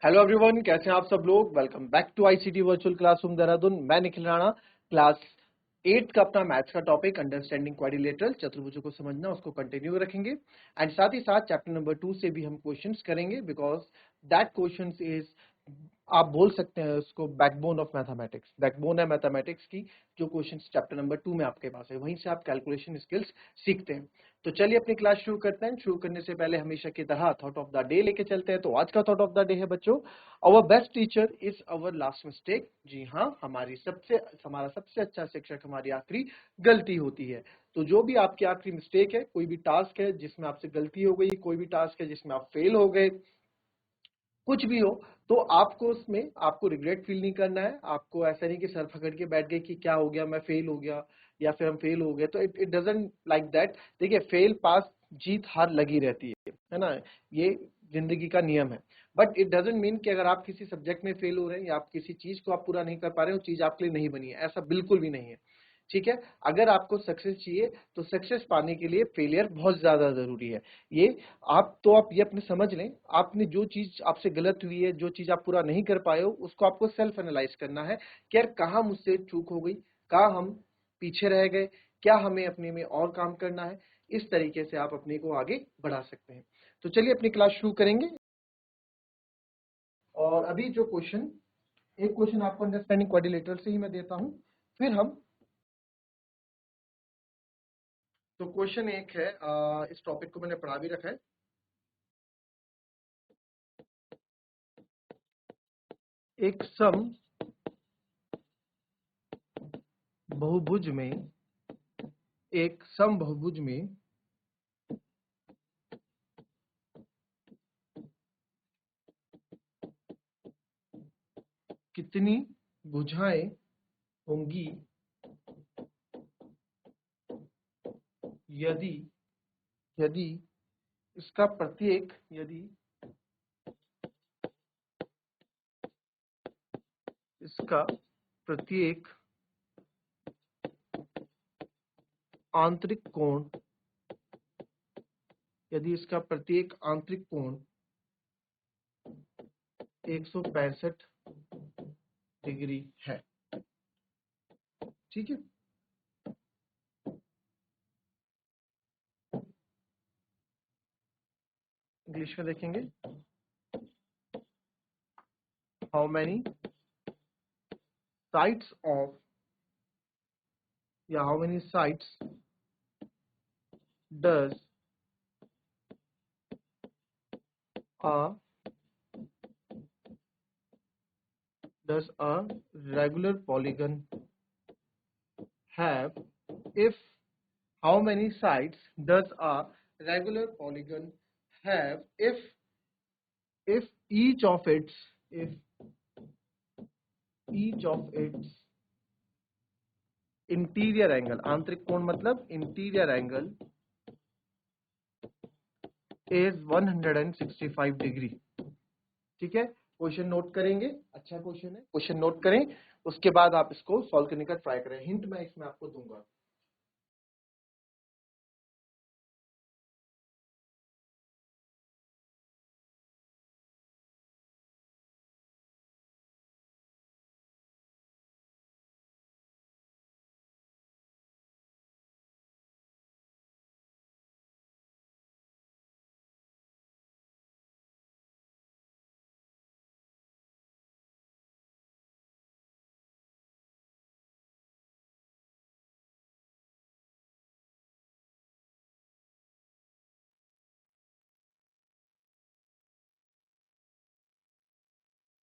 Hello everyone, कैसे हैं आप सब लोग। Welcome back to ICT virtual classroom Dehradun. मैं निखिल राणा। क्लास 8 का अपना मैथ्स का टॉपिक अंडरस्टैंडिंग क्वाड्रिलेटरल, चतुर्भुजों को समझना, उसको कंटिन्यू रखेंगे। एंड साथ ही साथ चैप्टर नंबर 2 से भी हम क्वेश्चंस करेंगे, बिकॉज दैट क्वेश्चंस इज, आप बोल सकते हैं उसको बैकबोन ऑफ मैथमेटिक्स। बैकबोन है मैथमेटिक्स की जो क्वेश्चंस चैप्टर नंबर 2 में आपके पास है, वहीं से आप कैलकुलेशन स्किल्स सीखते हैं। तो चलिए अपनी क्लास शुरू करते हैं। शुरू करने से पहले हमेशा की तरह थॉट ऑफ द डे लेके चलते हैं। तो आज का थॉट ऑफ द डे है बच्चों, our best teacher is our last mistake. जी हाँ, हमारा सबसे अच्छा शिक्षक हमारी आखिरी गलती होती है। तो जो भी आपकी आखिरी मिस्टेक है, कोई भी टास्क है जिसमें आपसे गलती हो गई, कोई भी टास्क है जिसमें आप फेल हो गए, कुछ भी हो, तो आपको उसमें आपको रिग्रेट फील नहीं करना है। आपको ऐसा नहीं कि सर पकड़ के बैठ गए कि क्या हो गया, मैं फेल हो गया या फिर हम फेल हो गए। तो इट डजंट लाइक दैट। देखिए, फेल पास जीत हार लगी रहती है ना, ये जिंदगी का नियम है। बट इट डजंट मीन कि अगर आप किसी सब्जेक्ट में फेल हो रहे हैं या आप किसी चीज को आप पूरा नहीं कर पा रहे हो, चीज आपके लिए नहीं बनी है, ऐसा बिल्कुल भी नहीं है। ठीक है, अगर आपको सक्सेस चाहिए तो सक्सेस पाने के लिए फेलियर बहुत ज्यादा जरूरी है। ये आप ये अपने समझ लें, आपने जो चीज आपसे गलत हुई है, जो चीज आप पूरा नहीं कर पाए हो, उसको आपको सेल्फ एनालाइज करना है कि यार कहाँ मुझसे चूक हो गई, कहाँ हम पीछे रह गए, क्या हमें अपने में और काम करना है। इस तरीके से आप अपने को आगे बढ़ा सकते हैं। तो चलिए अपनी क्लास शुरू करेंगे। और अभी जो क्वेश्चन, एक क्वेश्चन आपको अंडरस्टैंडिंग क्वाड्रिलेटरल से ही मैं देता हूं, फिर हम, तो क्वेश्चन एक है, इस टॉपिक को मैंने पढ़ा भी रखा है। एक सम बहुभुज में, एक सम बहुभुज में कितनी भुजाएं होंगी यदि यदि इसका प्रत्येक यदि इसका प्रत्येक आंतरिक कोण, यदि इसका प्रत्येक आंतरिक कोण 165 डिग्री है। ठीक है, इंग्लिश में देखेंगे। हाउ मैनी साइड्स ऑफ, या how many sides does a regular polygon have if, how many sides does a regular polygon have if each of its, if each of its interior angle, आंतरिक कोण मतलब interior angle is 165 degree. ठीक है, question note करेंगे, अच्छा question है, question note करें, उसके बाद आप इसको सॉल्व करने का ट्राई करें। हिंट मैं इसमें आपको दूंगा।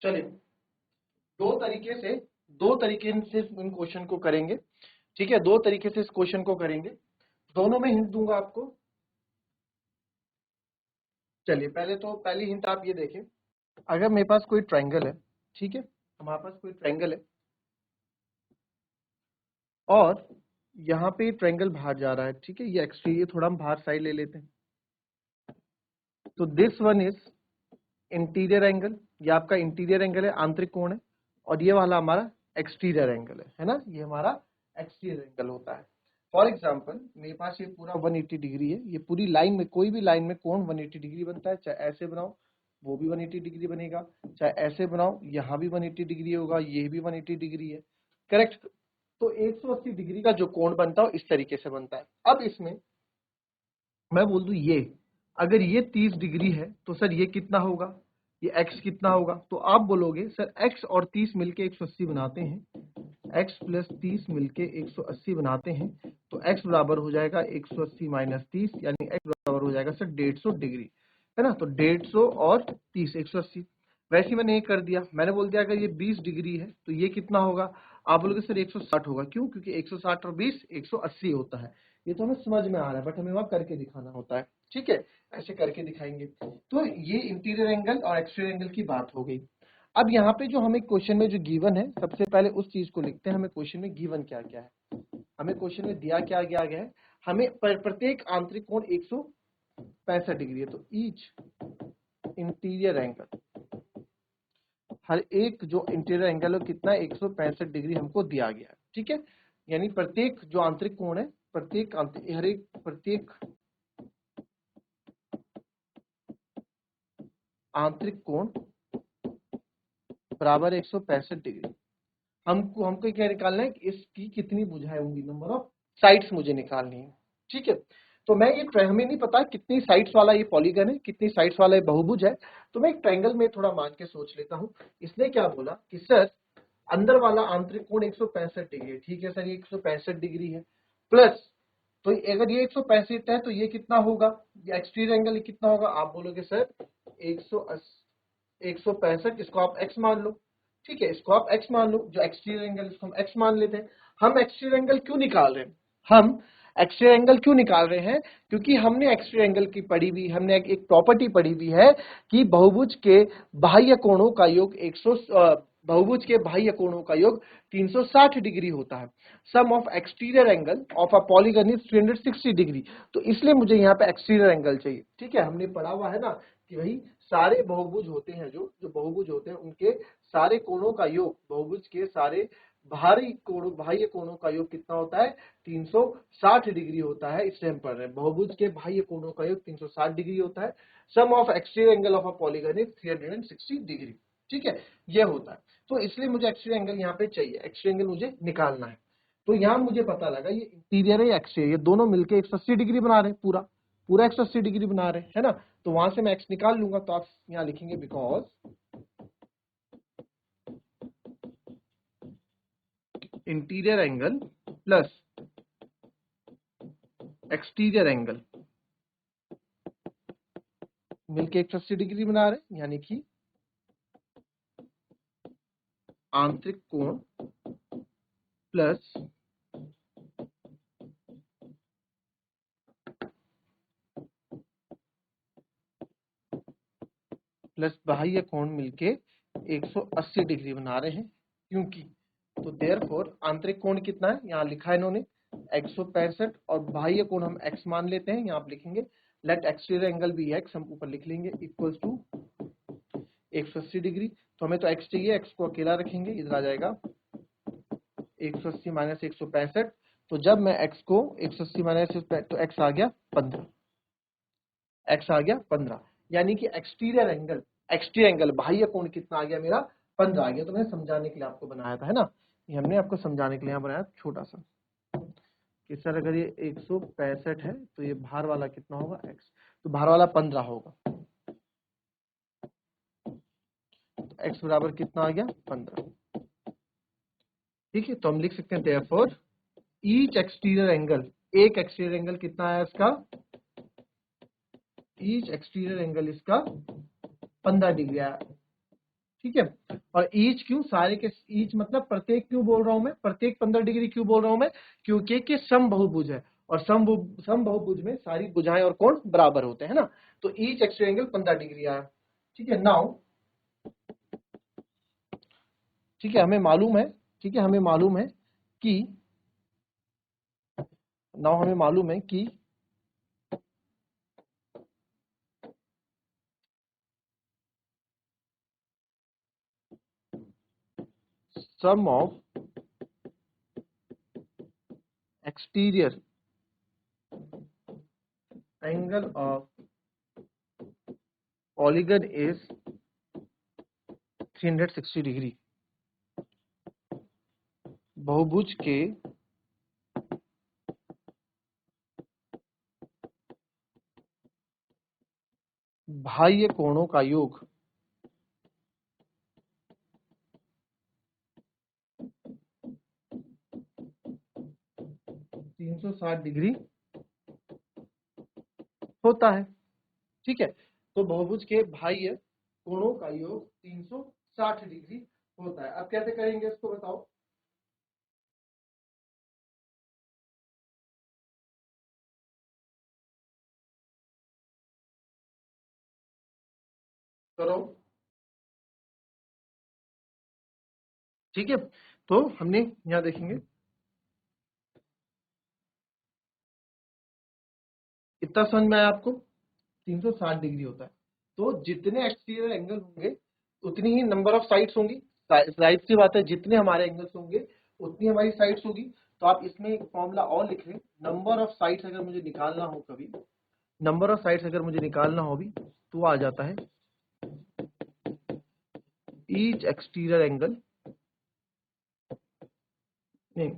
चलिए, दो तरीके से इन क्वेश्चन को करेंगे। ठीक है, दो तरीके से इस क्वेश्चन को करेंगे, दोनों में हिंट दूंगा आपको। चलिए, पहली हिंट आप ये देखें। अगर मेरे पास कोई ट्रायंगल है, ठीक है, हमारे पास कोई ट्रायंगल है और यहाँ पे ट्रायंगल बाहर जा रहा है। ठीक है, ये एक्सटीरियर, थोड़ा हम बाहर साइड ले लेते हैं। तो this one is interior angle, ये आपका इंटीरियर एंगल है, आंतरिक कोण है। और ये वाला हमारा एक्सटीरियर एंगल है ना, ये हमारा एक्सटीरियर एंगल होता है। फॉर एग्जाम्पल, मेरे पास ये पूरा 180 डिग्री है, ये पूरी लाइन में, कोई भी लाइन में कोण 180 डिग्री बनता है, चाहे ऐसे बनाओ वो भी 180 डिग्री बनेगा। चाहे ऐसे बनाओ, यहाँ भी 180 डिग्री होगा, ये भी 180 डिग्री है, करेक्ट। तो 180 डिग्री का जो कोण बनता है इस तरीके से बनता है। अब इसमें मैं बोल दूं ये, अगर ये 30 डिग्री है तो सर ये कितना होगा, ये x कितना होगा? तो आप बोलोगे सर x और 30 मिलके 180 बनाते हैं, x प्लस 30 मिलके 180 बनाते हैं, तो x बराबर हो जाएगा 180 माइनस 30, यानी x बराबर हो जाएगा सर 150 डिग्री, है ना। तो 150 और 30 180, वैसे ही मैंने ये कर दिया। मैंने बोल दिया अगर ये 20 डिग्री है तो ये कितना होगा? आप बोलोगे सर 160 होगा। क्यों? क्योंकि 160 और 20 180 होता है। ये तो हमें समझ में आ रहा है, बट हमें वहां करके दिखाना होता है, ठीक है, ऐसे करके दिखाएंगे। तो ये इंटीरियर एंगल और एक्सटीरियर एंगल की बात हो गई। अब यहाँ पे जो हमें क्वेश्चन में जो गिवन है, सबसे पहले उस चीज को लिखते हैं, हमें क्वेश्चन में गिवन क्या क्या है, हमें क्वेश्चन में दिया क्या गया है। हमें प्रत्येक आंतरिक कोण 165 डिग्री है, तो ईच इंटीरियर एंगल, हर एक जो इंटीरियर एंगल है कितना है 165 डिग्री हमको दिया गया है, ठीक है। यानी प्रत्येक जो आंतरिक कोण है, प्रत्येक आंतरिक कोण बराबर 165 डिग्री। हमको क्या निकालना है कि इसकी कितनी भुजाएं होंगी, नंबर ऑफ साइड्स मुझे निकालनी है, ठीक है। तो मैं ये, हमें नहीं पता कितनी साइड्स वाला ये पॉलीगन है, कितनी साइड्स वाला ये बहुभुज है, तो मैं एक ट्रायंगल में थोड़ा मान के सोच लेता हूं। इसने क्या बोला कि सर अंदर वाला आंतरिक कोण 165 डिग्री है, ठीक है सर, ये 165 डिग्री है, प्लस तो अगर ये 165 है तो ये कितना होगा, ये एक्सटीरियर एंगल कितना होगा? आप बोलोगे सर 165, इसको आप x मान लो, ठीक है, इसको आप x मान लो, जो एक्सटीरियर एंगल इसको हम x मान लेते हैं। हम एक्सटीरियर एंगल क्यों निकाल रहे हैं? हम एक्सटीरियर एंगल क्यों निकाल रहे हैं? क्योंकि हमने एक्सटीरियर एंगल की पढ़ी हुई, हमने एक प्रॉपर्टी पढ़ी हुई है कि बहुभुज के बाह्य कोणों का योग बहुभुज के बाह्य कोणों का योग 360 डिग्री होता है। Sum of exterior angle of a polygon is 360 degree. तो इसलिए मुझे यहाँ पे एक्सटीरियर एंगल चाहिए, ठीक है। हमने पढ़ा हुआ है ना कि भाई सारे बहुभुज होते हैं, जो बहुभुज होते हैं उनके सारे कोणों का योग, बहुभुज के सारे बाह्य कोणों का योग कितना होता है? 360 डिग्री होता है। इसलिए हम पढ़ रहे हैं बहुभुज के बाह्य कोणों का योग 360 डिग्री होता है। Sum of exterior angle of a polygon is 360 degree, ठीक है, ये होता है। तो इसलिए मुझे एक्सटीरियर एंगल यहाँ पे चाहिए, एक्सटीरियर एंगल मुझे निकालना है। तो यहाँ मुझे पता लगा ये इंटीरियर है या एक्सटीरियर, ये दोनों मिलकर 180 डिग्री बना रहे हैं, पूरा 180 डिग्री बना रहे हैं, है ना। तो वहां से मैं एक्स निकाल लूंगा, तो आप यहाँ लिखेंगे because interior angle plus exterior angle मिलके 180 डिग्री बना रहे हैं, यानी कि आंतरिक कोण प्लस बाह्य कोण मिलके 180 डिग्री बना रहे हैं। क्योंकि तो देयरफॉर आंतरिक कोण कितना है, यहाँ लिखा है इन्होंने 165, और बाह्य कोण हम x मान लेते हैं, यहाँ आप लिखेंगे let exterior angle B x, हम ऊपर लिख लेंगे इक्वल्स टू 180 डिग्री। तो हमें तो x चाहिए, x को अकेला रखेंगे, इधर आ जाएगा 180 माइनस 165। तो जब मैं x को 180 माइनस, तो x आ गया 15, x आ गया 15, यानी कि एक्सटीरियर एंगल बाह्य कोण कितना आ गया मेरा? 15 आ गया। तो मैंने समझाने के लिए आपको बनाया था, है ना, ये हमने आपको समझाने के लिए यहाँ बनाया छोटा सा कि सर अगर ये 165 है तो ये बाहर वाला कितना होगा x, तो बाहर वाला 15 होगा, तो x बराबर कितना आ गया 15, ठीक है। तो हम लिख सकते हैं देयरफॉर ईच एक्सटीरियर एंगल, एक एक्सटीरियर एंगल कितना है इसका, ईच एक्सटीरियर एंगल इसका 15 डिग्री आया, ठीक है। और ईच क्यों, सारे के ईच मतलब प्रत्येक क्यों बोल रहा हूं मैं, प्रत्येक 15 डिग्री क्यों बोल रहा हूं मैं? क्योंकि कि सम बहुभुज है, और सम बहुभुज में सारी भुजाएं और कोण बराबर होते हैं ना। तो ईच एक्सटीरियर एंगल 15 डिग्री आया, ठीक है। नाउ ठीक है, हमें मालूम है, ठीक है, हमें मालूम है कि नाउ हमें मालूम है कि sum of exterior angle of polygon is 360 degree बहुभुज के बाह्य कोणों का योग 360 डिग्री होता है। ठीक है, तो बहुभुज के बाह्य कोणों का योग 360 डिग्री होता है। अब कैसे करेंगे इसको बताओ। करो। ठीक है, तो हमने यहां देखेंगे इतना समझ में आया आपको, 360 डिग्री होता है। तो जितने एक्सटीरियर एंगल होंगे उतनी ही नंबर ऑफ साइड्स होंगी। जाहिर सी बात है, जितने हमारे एंगल्स होंगे उतनी हमारी साइड्स होगी। तो आप इसमें एक फॉर्मूला और लिख लें, नंबर ऑफ साइड्स अगर मुझे निकालना हो कभी, नंबर ऑफ साइड्स अगर मुझे निकालना हो भी, तो आ जाता है ईच एक्सटीरियर एंगल नहीं,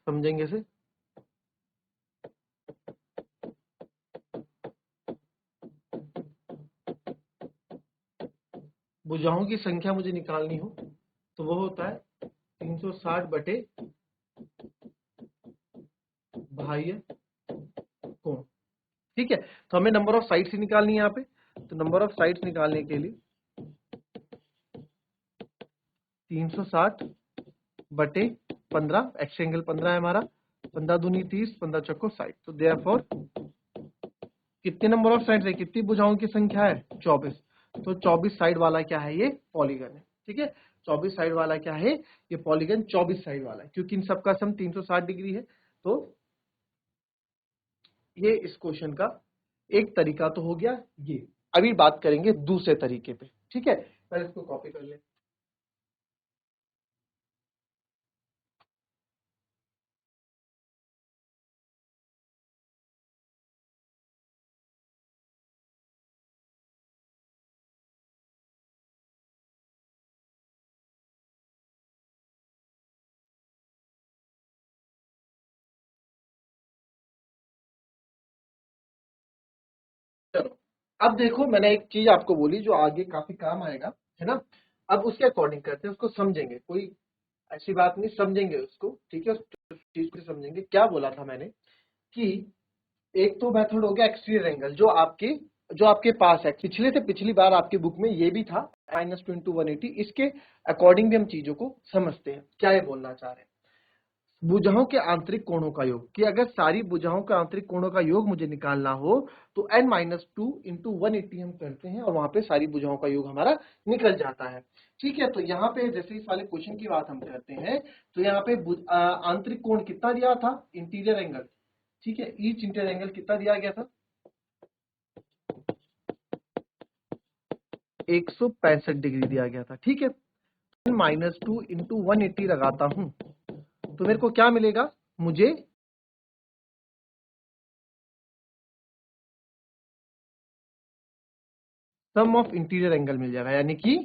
समझेंगे इसे। भुजाओं की संख्या मुझे निकालनी हो तो वो होता है 360 बटे बाह्य कोण। ठीक है, तो हमें नंबर ऑफ साइड्स ही निकालनी है यहाँ पे। तो नंबर ऑफ साइड्स निकालने के लिए 360 बटे 15, एक्स एंगल 15 है हमारा, 15 दूनी 30, 15 चौको 60। तो देयरफॉर कितने नंबर ऑफ साइड्स है, कितनी भुजाओं की संख्या है, 24। तो 24 साइड वाला क्या है, ये पॉलीगन है। ठीक है, 24 साइड वाला क्या है, ये पॉलीगन 24 साइड वाला है, क्योंकि इन सबका सम 360 डिग्री है। तो ये इस क्वेश्चन का एक तरीका तो हो गया ये। अभी बात करेंगे दूसरे तरीके पे। ठीक है, पहले इसको कॉपी कर ले। चलो, अब देखो मैंने एक चीज आपको बोली जो आगे काफी काम आएगा, है ना। अब उसके अकॉर्डिंग करते हैं, उसको समझेंगे, कोई ऐसी बात नहीं, समझेंगे उसको। ठीक है, उस चीज को समझेंगे। क्या बोला था मैंने कि एक तो मेथड हो गया एक्सटीरियर एंगल, जो आपके पास है, पिछले से पिछली बार आपकी बुक में ये भी था -2 × 180। इसके अकॉर्डिंग भी हम चीजों को समझते हैं, क्या ये बोलना चाह रहे हैं। भुजाओं के आंतरिक कोणों का योग, कि अगर सारी भुजाओं के आंतरिक कोणों का योग मुझे निकालना हो तो n-2 × 180 हम करते हैं, और वहां पे सारी भुजाओं का योग हमारा निकल जाता है। ठीक है, तो यहाँ पे जैसे इस वाले क्वेश्चन की बात हम करते हैं, तो यहाँ पे आंतरिक कोण कितना दिया था, इंटीरियर एंगल। ठीक है, ईच इंटीरियर एंगल कितना दिया गया था, 165 डिग्री दिया गया था। ठीक है, -2 × 180 लगाता हूं तो मेरे को क्या मिलेगा, मुझे सम ऑफ इंटीरियर एंगल मिल जाएगा, यानी कि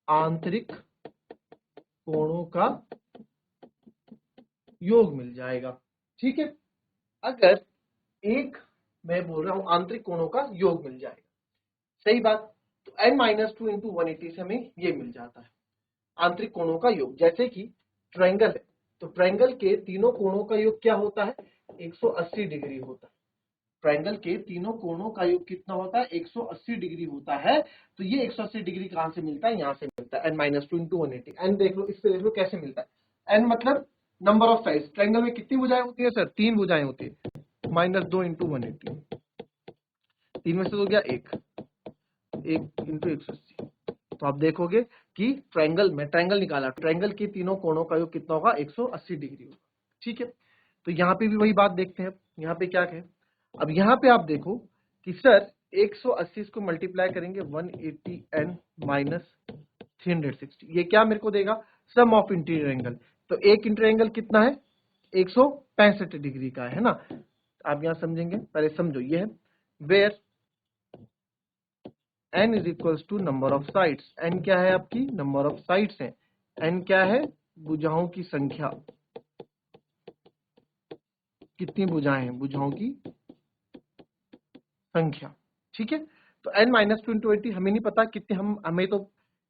आंतरिक कोणों का योग मिल जाएगा। ठीक है, अगर एक मैं बोल रहा हूं आंतरिक कोणों का योग मिल जाएगा, सही बात। तो n-2 × 180 से हमें ये मिल जाता है आंतरिक कोणों का योग। जैसे कि ट्रायंगल है, तो ट्रायंगल के तीनों कोणों का योग क्या होता है, 180 डिग्री होता है। ट्रायंगल के तीनों कोणों का योग कितना होता है, 180 डिग्री होता है। तो ये 180 डिग्री कहां से मिलता है, यहां से मिलता है n-2 × 180। एन देख लो, इससे देख लो कैसे मिलता है। एन मतलब नंबर ऑफ साइड्स, ट्रायंगल में कितनी भुजाएं होती है सर, 3 भुजाएं होती है, -2 × 180, 3 में से हो गया 1 × 180। तो आप देखोगे कि ट्रायंगल में, ट्रायंगल निकाला, ट्रायंगल के तीनों कोणों का योग कितना होगा, 180 डिग्री होगा। ठीक है, तो यहाँ पे भी वही बात देखते हैं, यहाँ पे क्या कहें। अब यहाँ पे आप देखो कि सर 180 को मल्टीप्लाई करेंगे 180n - 360, ये क्या मेरे को देगा, सम ऑफ इंटीरियर एंगल। तो एक इंटीरियर एंगल कितना है, 165 डिग्री का है ना। आप यहां समझेंगे, पहले समझो। ये है where n is equals to number of sides. n क्या है आपकी, नंबर ऑफ साइड्स है। n क्या है, भुजाओं की संख्या। कितनी भुजाएं हैं, भुजाओं की संख्या। ठीक है, तो n माइनस 2 इंटू 80 हमें नहीं पता कितने,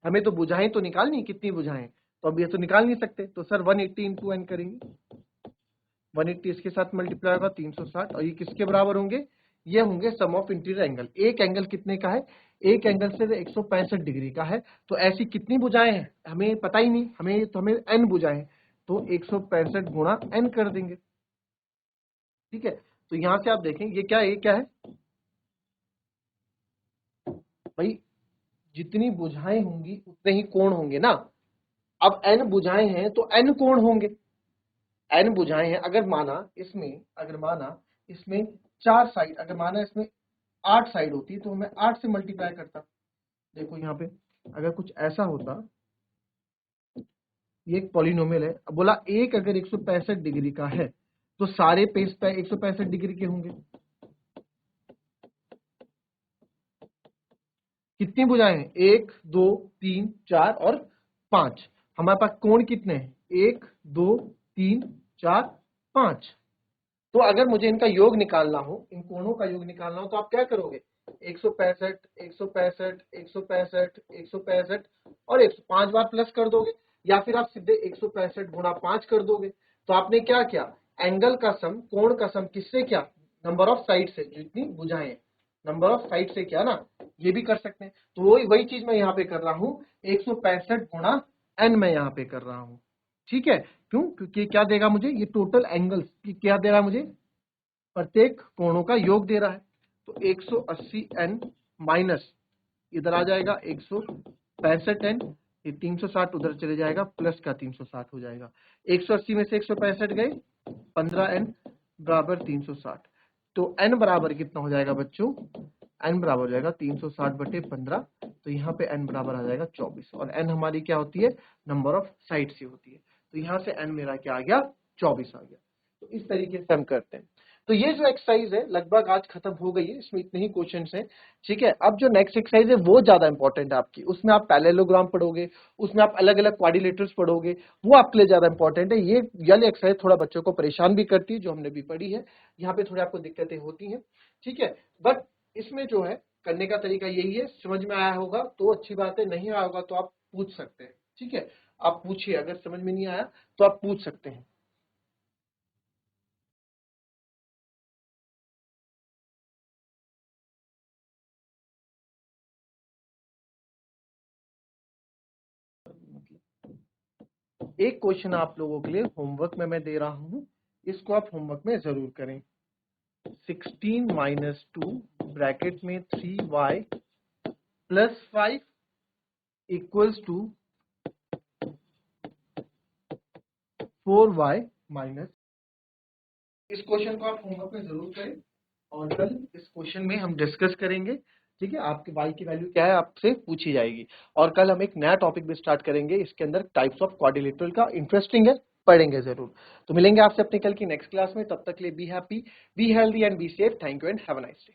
हमें तो भुजाएं तो निकालनी, कितनी भुजाएं, तो अब ये तो निकाल नहीं सकते। तो सर 180 इंटू n करेंगे, 180 इसके साथ मल्टीप्लाई होगा 360, और ये किसके बराबर होंगे, ये होंगे सम ऑफ इंटीरियर एंगल। एक एंगल कितने का है, एक एंगल से 165 डिग्री का है। तो ऐसी कितनी भुजाएं हैं हमें पता ही नहीं, हमें n भुजाएं, तो 165 गुणा n कर देंगे। ठीक है, तो यहां से आप देखें ये क्या है भाई, जितनी भुजाएं होंगी उतने ही कोण होंगे ना। अब n भुजाएं हैं तो n कोण होंगे, n भुजाएं हैं। अगर माना इसमें 4 साइड, अगर माना इसमें 8 साइड होती तो मैं 8 से मल्टीप्लाई करता। देखो यहाँ पे अगर कुछ ऐसा होता, ये एक पॉलिनोमियल है, अब बोला एक अगर 165 डिग्री का है तो सारे पेज पे 165 डिग्री के होंगे। कितनी भुजाएं हैं, 1 2 3 4 और 5। हमारे पास कोण कितने हैं, 1 2 3 4 5। तो अगर मुझे इनका योग निकालना हो, इन कोणों का योग निकालना हो, तो आप क्या करोगे, 165 165 165 165 और 105 बार प्लस कर दोगे, या फिर आप सीधे 165 गुणा 5 कर दोगे। तो आपने क्या किया, एंगल का सम, कोण का सम किससे किया, नंबर ऑफ साइड से, जितनी भुजाएं हैं नंबर ऑफ साइड से किया ना। ये भी कर सकते हैं, तो वही चीज मैं यहाँ पे कर रहा हूँ, 165 गुणा n मैं यहाँ पे कर रहा हूँ। ठीक है, क्यों, क्योंकि क्या देगा मुझे, ये टोटल एंगल्स की क्या दे रहा है मुझे, प्रत्येक कोणों का योग दे रहा है। तो 180n माइनस इधर आ जाएगा 165n, ये 360 उधर चले जाएगा, प्लस का 360 हो जाएगा। 180 में से 165 गए, 15n बराबर 360। तो n बराबर कितना हो जाएगा बच्चों, n बराबर हो जाएगा 360 बटे 15। तो यहाँ पे n बराबर आ जाएगा 24, और n हमारी क्या होती है, नंबर ऑफ साइड से होती है। तो यहाँ से n मेरा क्या आ गया, 24 आ गया। तो इस तरीके से हम करते हैं। तो ये जो एक्सरसाइज है लगभग आज खत्म हो गई है, इसमें इतने ही क्वेश्चंस हैं। ठीक है, अब जो नेक्स्ट एक्सरसाइज है वो ज्यादा इंपॉर्टेंट है आपकी, उसमें आप पैरेललोग्राम पढ़ोगे, उसमें आप अलग अलग क्वाड्रिलेटरल्स पढ़ोगे, वो आपके लिए ज्यादा इंपॉर्टेंट है। ये वाली एक्सरसाइज थोड़ा बच्चों को परेशान भी करती है, जो हमने भी पढ़ी है, यहाँ पे थोड़ी आपको दिक्कतें होती हैं। ठीक है, बट इसमें जो है करने का तरीका यही है, समझ में आया होगा तो अच्छी बात है, नहीं आया होगा तो आप पूछ सकते हैं। ठीक है, आप पूछिए, अगर समझ में नहीं आया तो आप पूछ सकते हैं। एक क्वेश्चन आप लोगों के लिए होमवर्क में मैं दे रहा हूं, इसको आप होमवर्क में जरूर करें। 16 माइनस 2 ब्रैकेट में 3y plus 5 equals to 4y minus. इस क्वेश्चन को आप होमवर्क में जरूर करें, और कल इस क्वेश्चन में हम डिस्कस करेंगे। ठीक है, आपके y की वैल्यू क्या है आपसे पूछी जाएगी, और कल हम एक नया टॉपिक भी स्टार्ट करेंगे, इसके अंदर टाइप्स ऑफ क्वाड्रिलेटरल का, इंटरेस्टिंग है, पढ़ेंगे जरूर। तो मिलेंगे आपसे अपने कल की नेक्स्ट क्लास में, तब तक के लिए be happy, be healthy and be safe. Thank you and have a nice day.